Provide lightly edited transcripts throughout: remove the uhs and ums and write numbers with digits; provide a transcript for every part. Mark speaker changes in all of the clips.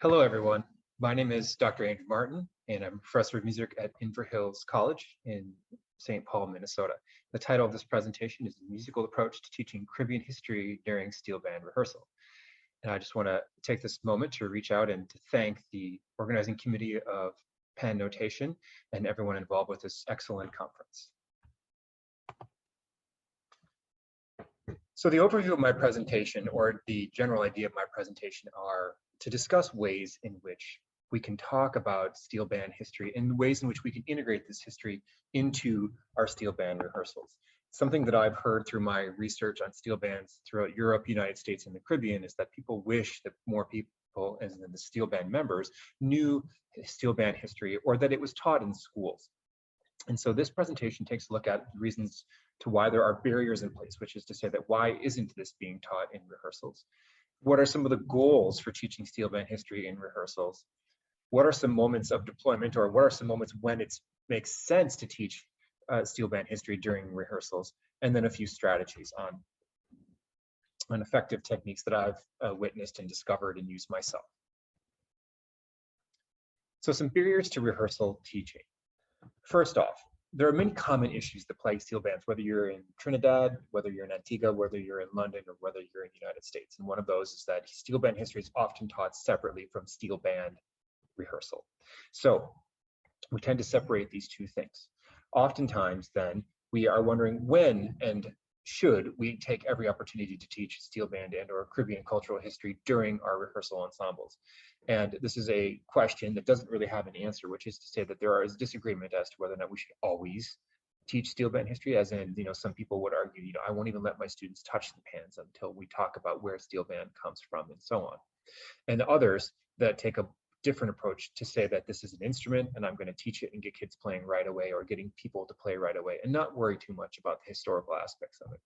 Speaker 1: Hello, everyone. My name is Dr. Andrew Martin, and I'm a professor of music at Inver Hills College in St. Paul, Minnesota. The title of this presentation is The Musical Approach to Teaching Caribbean History During Steelband Rehearsal. And I just want to take this moment to reach out and to thank the organizing committee of PanNotation and everyone involved with this excellent conference. So the overview of my presentation, or the general idea of my presentation, are to discuss ways in which we can talk about steel band history and ways in which we can integrate this history into our steel band rehearsals. Something that I've heard through my research on steel bands throughout Europe, United States, and the Caribbean is that people wish that more people, as in the steel band members, knew steel band history or that it was taught in schools. And so this presentation takes a look at the reasons to why there are barriers in place, which is to say that why isn't this being taught in rehearsals? What are some of the goals for teaching steel band history in rehearsals? What are some moments of deployment, or what are some moments when it makes sense to teach steel band history during rehearsals? And then a few strategies on effective techniques that I've witnessed and discovered and used myself. So some barriers to rehearsal teaching. First off, there are many common issues that plague steel bands, whether you're in Trinidad, whether you're in Antigua, whether you're in London, or whether you're in the United States. And one of those is that steel band history is often taught separately from steel band rehearsal. So we tend to separate these two things. Oftentimes then we are wondering when and should we take every opportunity to teach steel band and or Caribbean cultural history during our rehearsal ensembles. And this is a question that doesn't really have an answer, which is to say that there is disagreement as to whether or not we should always teach steel band history, as in, some people would argue, I won't even let my students touch the pans until we talk about where steel band comes from and so on. And others that take a different approach to say that this is an instrument and I'm going to teach it and get kids playing right away, or getting people to play right away and not worry too much about the historical aspects of it.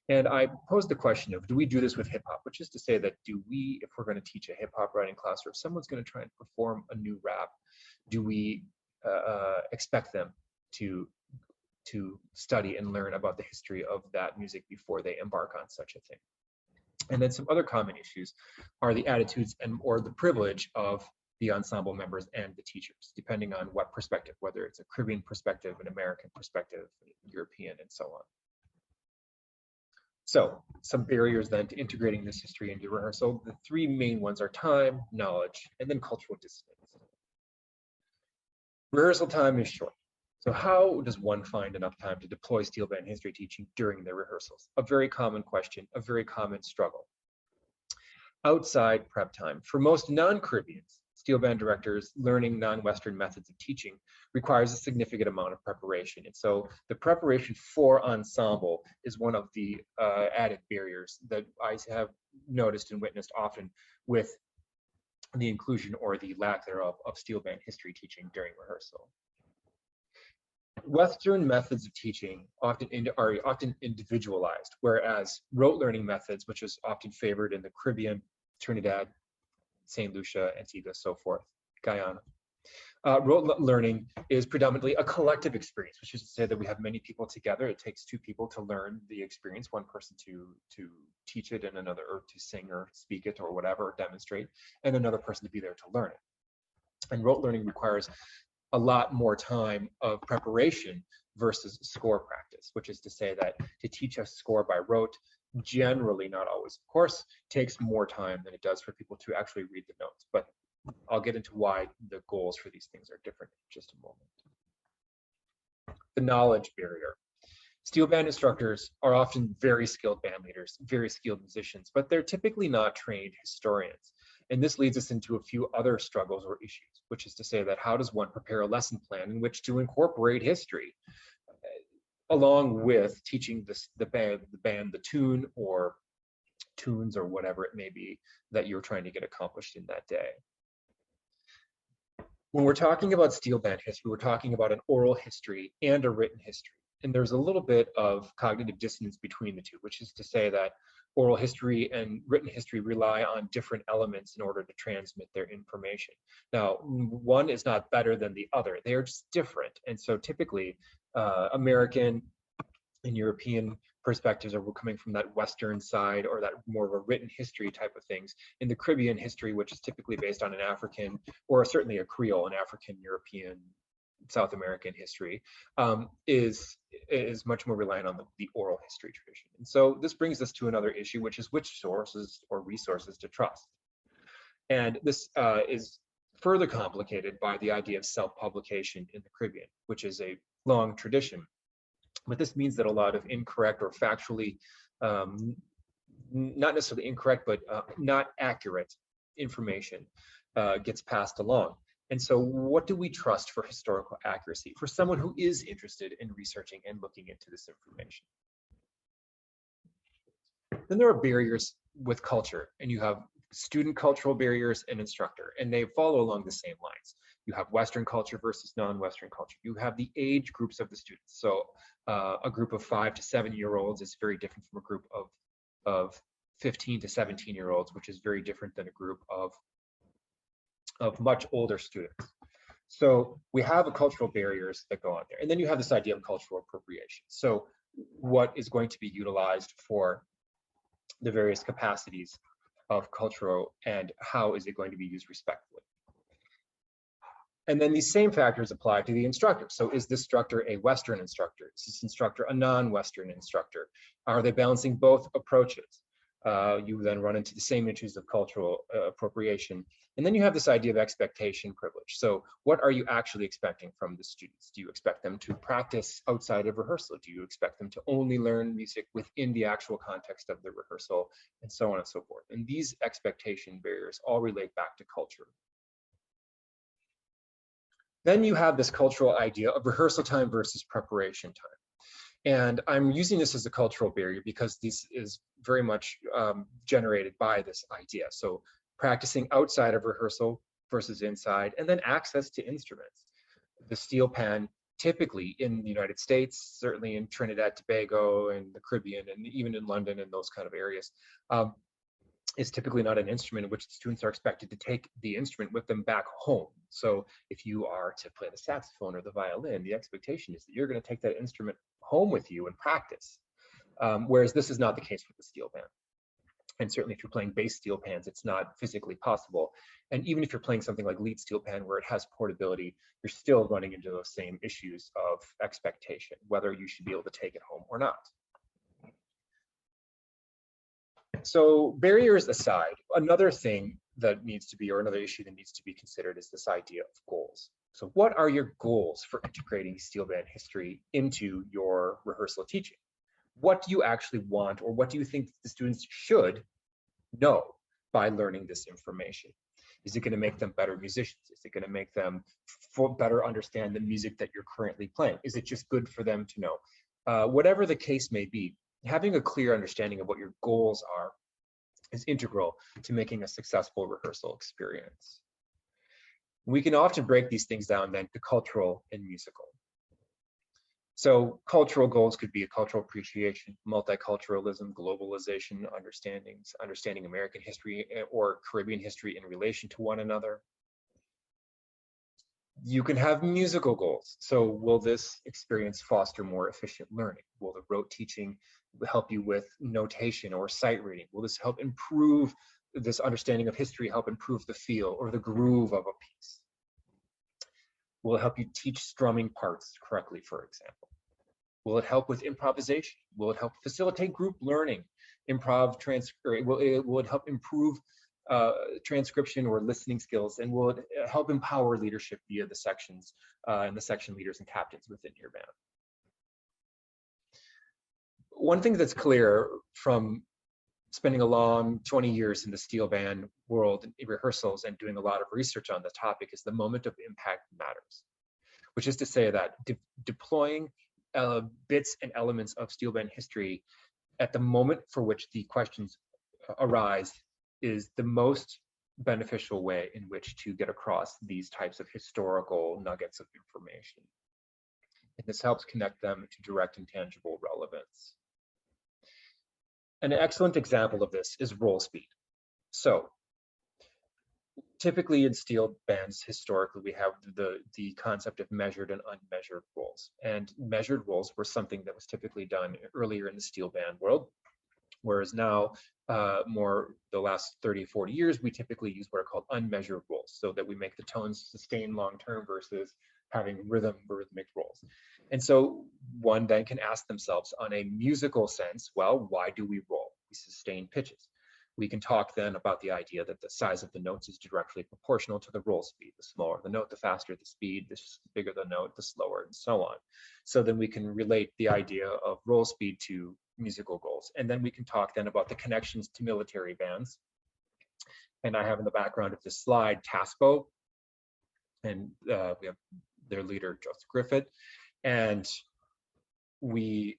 Speaker 1: And I posed the question of, do we do this with hip hop? Which is to say that if we're going to teach a hip hop writing class, or if someone's going to try and perform a new rap, do we expect them to study and learn about the history of that music before they embark on such a thing? And then some other common issues are the attitudes or the privilege of the ensemble members and the teachers, depending on what perspective, whether it's a Caribbean perspective, an American perspective, European, and so on. So some barriers then to integrating this history into rehearsal. The three main ones are time, knowledge, and then cultural dissonance. Rehearsal time is short. So how does one find enough time to deploy steel band history teaching during their rehearsals? A very common question, a very common struggle. Outside prep time. For most non-Caribbeans, steel band directors learning non-Western methods of teaching requires a significant amount of preparation. And so the preparation for ensemble is one of the added barriers that I have noticed and witnessed often with the inclusion or the lack thereof of steel band history teaching during rehearsal. Western methods of teaching are often individualized, whereas rote learning methods, which is often favored in the Caribbean, Trinidad, St. Lucia, Antigua, so forth, Guyana. Rote learning is predominantly a collective experience, which is to say that we have many people together. It takes two people to learn the experience, one person to teach it and another, or to sing or speak it or whatever, or demonstrate, and another person to be there to learn it. And rote learning requires a lot more time of preparation versus score practice, which is to say that to teach a score by rote, generally, not always, of course, takes more time than it does for people to actually read the notes. But I'll get into why the goals for these things are different in just a moment. The knowledge barrier. Steel band instructors are often very skilled band leaders, very skilled musicians, but they're typically not trained historians. And this leads us into a few other struggles or issues, which is to say that how does one prepare a lesson plan in which to incorporate history along with teaching the band the tune or tunes or whatever it may be that you're trying to get accomplished in that day. When we're talking about steel band history, we're talking about an oral history and a written history. And there's a little bit of cognitive dissonance between the two, which is to say that oral history and written history rely on different elements in order to transmit their information. Now, one is not better than the other. They are just different. And so typically, American and European perspectives are coming from that Western side or that more of a written history type of things. In the Caribbean history, which is typically based on an African, or certainly a Creole, an African, European, South American history, is much more reliant on the oral history tradition. And so this brings us to another issue, which is which sources or resources to trust. And this is further complicated by the idea of self-publication in the Caribbean, which is a long tradition. But this means that a lot of incorrect or factually, not necessarily incorrect, but not accurate information gets passed along. And so what do we trust for historical accuracy for someone who is interested in researching and looking into this information? Then there are barriers with culture, and you have student cultural barriers and instructor, and they follow along the same lines. You have Western culture versus non-Western culture. You have the age groups of the students. So a group of 5 to 7-year-olds is very different from a group of 15 to 17-year-olds, which is very different than a group of much older students. So we have cultural barriers that go on there. And then you have this idea of cultural appropriation. So what is going to be utilized for the various capacities of cultural, and how is it going to be used respectfully? And then these same factors apply to the instructor. So is this instructor a Western instructor? Is this instructor a non-Western instructor? Are they balancing both approaches? You then run into the same issues of cultural appropriation. And then you have this idea of expectation privilege. So what are you actually expecting from the students? Do you expect them to practice outside of rehearsal? Do you expect them to only learn music within the actual context of the rehearsal, and so on and so forth? And these expectation barriers all relate back to culture. Then you have this cultural idea of rehearsal time versus preparation time. And I'm using this as a cultural barrier because this is very much generated by this idea. So practicing outside of rehearsal versus inside, and then access to instruments. The Steelpan, typically in the United States, certainly in Trinidad, Tobago, and the Caribbean, and even in London and those kind of areas, is typically not an instrument in which the students are expected to take the instrument with them back home. So if you are to play the saxophone or the violin, the expectation is that you're going to take that instrument home with you and practice, whereas this is not the case with the Steelpan. And certainly if you're playing bass steel pans, it's not physically possible. And even if you're playing something like lead steel pan where it has portability, you're still running into those same issues of expectation, whether you should be able to take it home or not. So barriers aside, another thing that needs to be, or another issue that needs to be considered, is this idea of goals. So what are your goals for integrating Steelband history into your rehearsal teaching? What do you actually want, or what do you think the students should know by learning this information? Is it going to make them better musicians? Is it going to make them better understand the music that you're currently playing? Is it just good for them to know? Whatever the case may be, having a clear understanding of what your goals are is integral to making a successful rehearsal experience. We can often break these things down then to cultural and musical. So cultural goals could be a cultural appreciation, multiculturalism, globalization, understanding American history or Caribbean history in relation to one another. You can have musical goals. So will this experience foster more efficient learning? Will the rote teaching help you with notation or sight reading? Will this help improve this understanding of history, help improve the feel or the groove of a piece? Will it help you teach strumming parts correctly, for example? Will it help with improvisation? Will it help facilitate group learning? Will it help improve transcription or listening skills? And will it help empower leadership via the sections and the section leaders and captains within your band? One thing that's clear from spending a long 20 years in the steel band world in rehearsals and doing a lot of research on the topic is the moment of impact matters, which is to say that deploying bits and elements of steel band history at the moment for which the questions arise is the most beneficial way in which to get across these types of historical nuggets of information. And this helps connect them to direct and tangible relevance. An excellent example of this is roll speed. So Typically in steel bands, historically, we have the concept of measured and unmeasured rolls. And measured rolls were something that was typically done earlier in the steel band world, whereas now, more the last 30, 40 years, we typically use what are called unmeasured rolls, so that we make the tones sustain long-term versus having rhythmic rolls. And so one then can ask themselves, on a musical sense, well, why do we roll? We sustain pitches. We can talk then about the idea that the size of the notes is directly proportional to the roll speed. The smaller the note, the faster the speed, the bigger the note, the slower, and so on. So then we can relate the idea of roll speed to musical goals. And then we can talk then about the connections to military bands. And I have in the background of this slide, TASPO, and we have their leader, Joseph Griffith. And we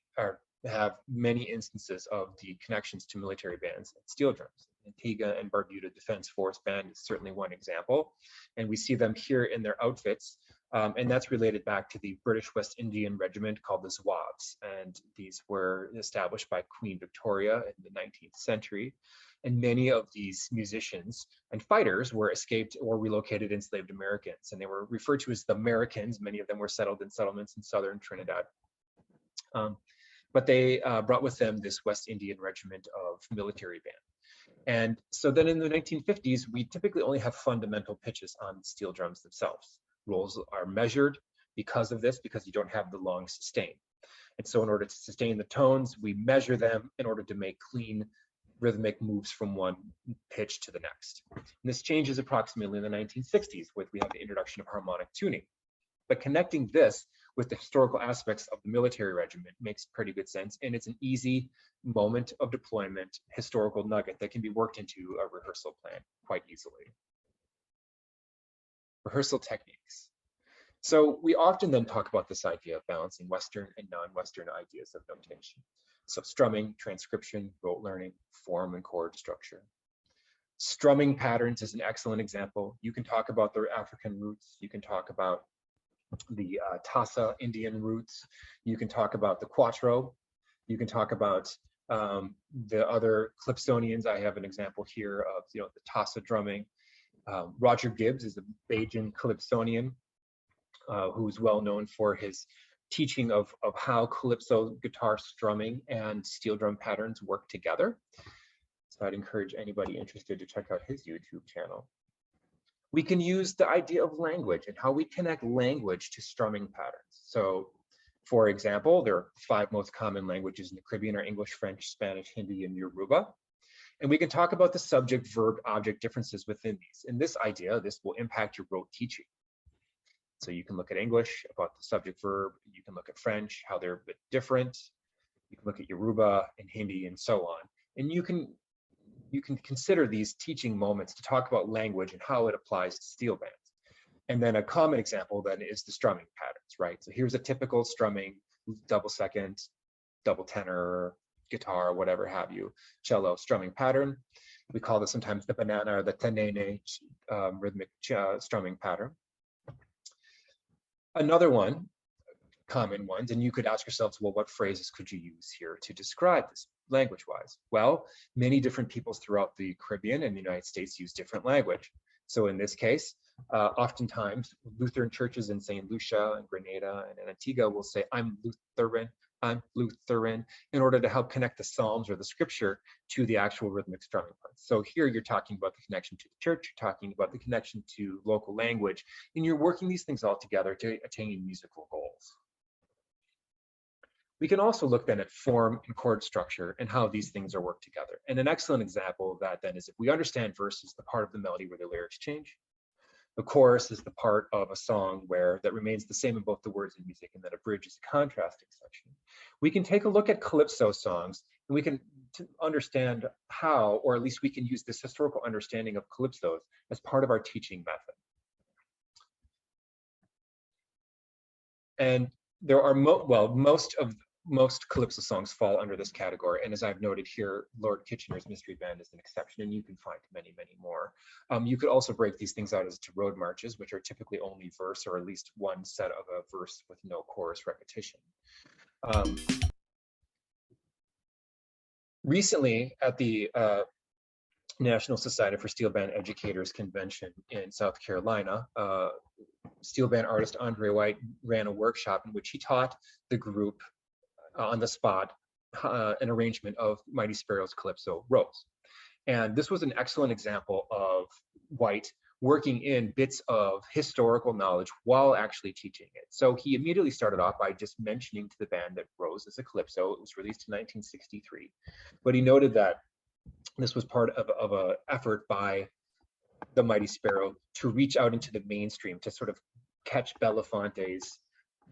Speaker 1: have many instances of the connections to military bands and steel drums. Antigua and Barbuda Defense Force Band is certainly one example. And we see them here in their outfits. And that's related back to the British West Indian Regiment called the Zouaves. And these were established by Queen Victoria in the 19th century. And many of these musicians and fighters were escaped or relocated enslaved Americans. And they were referred to as the Americans. Many of them were settled in settlements in southern Trinidad. But they brought with them this West Indian Regiment of military band. And so then in the 1950s, we typically only have fundamental pitches on steel drums themselves. Rolls are measured because of this, because you don't have the long sustain. And so in order to sustain the tones, we measure them in order to make clean rhythmic moves from one pitch to the next. And this changes approximately in the 1960s, with we have the introduction of harmonic tuning. But connecting this with the historical aspects of the military regiment makes pretty good sense, and it's an easy moment of deployment historical nugget that can be worked into a rehearsal plan quite easily. Rehearsal techniques. So we often then talk about this idea of balancing Western and non-Western ideas of notation. So strumming, transcription, rote learning, form and chord structure. Strumming patterns is an excellent example. You can talk about the African roots. You can talk about the Tasa Indian roots. You can talk about the Quattro. You can talk about the other Calypsonians. I have an example here of the Tasa drumming. Roger Gibbs is a Bajan Calypsonian who's well known for his teaching of how calypso guitar strumming and steel drum patterns work together. So I'd encourage anybody interested to check out his YouTube channel. We can use the idea of language and how we connect language to strumming patterns. So for example, there are 5 most common languages in the Caribbean are English, French, Spanish, Hindi, and Yoruba. And we can talk about the subject, verb, object differences within these. In this idea, this will impact your rote teaching. So you can look at English about the subject, verb. You can look at French, how they're a bit different. You can look at Yoruba and Hindi and so on. And you can consider these teaching moments to talk about language and how it applies to steel bands. And then a common example then is the strumming patterns, right? So here's a typical strumming, double second, double tenor, guitar, whatever have you, cello strumming pattern. We call this sometimes the banana or the tenene rhythmic strumming pattern. Another one, common ones, and you could ask yourselves, well, what phrases could you use here to describe this language-wise? Well, many different peoples throughout the Caribbean and the United States use different language. So in this case, oftentimes Lutheran churches in St. Lucia and Grenada and Antigua will say, I'm Lutheran, in order to help connect the Psalms or the scripture to the actual rhythmic strumming parts. So here you're talking about the connection to the church, you're talking about the connection to local language, and you're working these things all together to attain musical goals. We can also look then at form and chord structure and how these things are worked together. And an excellent example of that then is if we understand verse is the part of the melody where the lyrics change. The chorus is the part of a song where that remains the same in both the words and music, and then a bridge is a contrasting section. We can take a look at calypso songs, and we can understand how, or at least we can use this historical understanding of calypsos as part of our teaching method. And there are most calypso songs fall under this category, and as I've noted here, Lord Kitchener's Mystery Band is an exception, and you can find many, many more. You could also break these things out as to road marches, which are typically only verse or at least one set of a verse with no chorus repetition. Recently, at the National Society for Steel Band Educators convention in South Carolina, steel band artist Andre White ran a workshop in which he taught the group on the spot an arrangement of Mighty Sparrow's Calypso Rose. And this was an excellent example of White working in bits of historical knowledge while actually teaching it. So he immediately started off by just mentioning to the band that Rose is a calypso. It was released in 1963, but he noted that this was part of an effort by the Mighty Sparrow to reach out into the mainstream, to sort of catch Belafonte's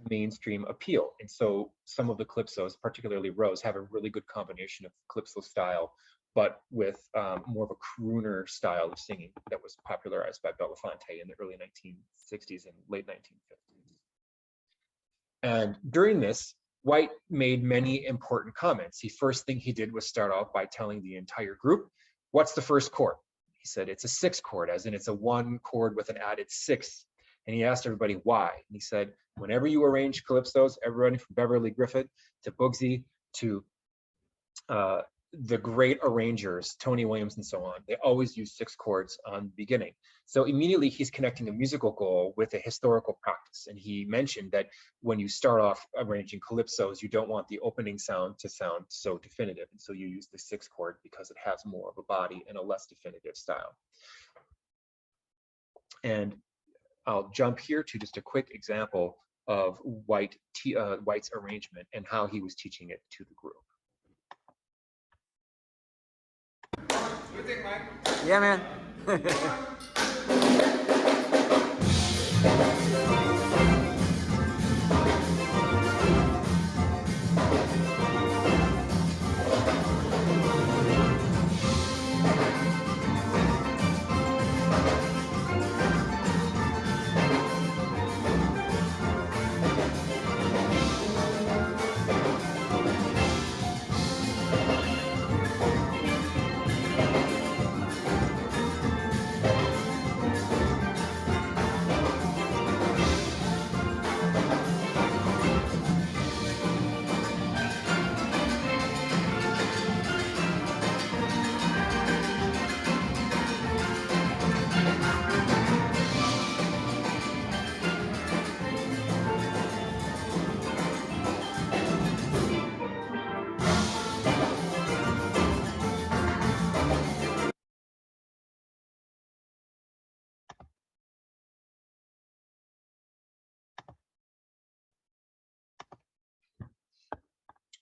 Speaker 1: mainstream appeal. And so some of the calypsos, particularly Rose, have a really good combination of calypso style, but with more of a crooner style of singing that was popularized by Belafonte in the early 1960s and late 1950s. And during this, White made many important comments. The first thing he did was start off by telling the entire group, what's the first chord? He said, it's a 6 chord, as in it's a 1 chord with an added 6. And he asked everybody why. And he said, whenever you arrange calypsos, everyone from Beverly Griffith to Bugsy to the great arrangers, Tony Williams and so on, they always use 6 chords on the beginning. So immediately he's connecting a musical goal with a historical practice. And he mentioned that when you start off arranging calypsos, you don't want the opening sound to sound so definitive. And so you use the 6 chord because it has more of a body and a less definitive style. And I'll jump here to just a quick example of White's arrangement and how he was teaching it to the group.
Speaker 2: What do you think, Mike?
Speaker 3: Yeah, man.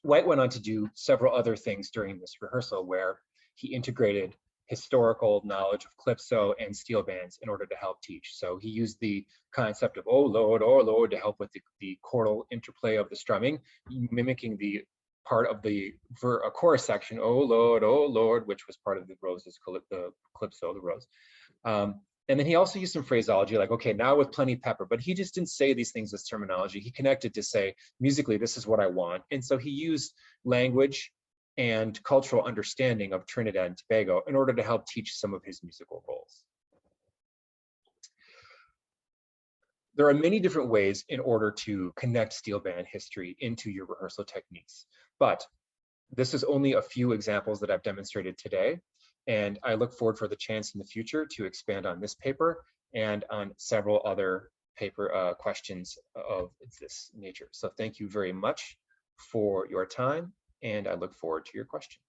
Speaker 1: White went on to do several other things during this rehearsal where he integrated historical knowledge of calypso and steel bands in order to help teach. So he used the concept of oh Lord to help with the chordal interplay of the strumming, mimicking the part of the chorus section, oh Lord, which was part of the Rose's the calypso, the Rose. And then he also used some phraseology like, okay, now with plenty pepper, but he just didn't say these things as terminology. He connected to say, musically, this is what I want. And so he used language and cultural understanding of Trinidad and Tobago in order to help teach some of his musical goals. There are many different ways in order to connect steel band history into your rehearsal techniques, but this is only a few examples that I've demonstrated today. And I look forward for the chance in the future to expand on this paper and on several other paper questions of this nature. So thank you very much for your time, and I look forward to your questions.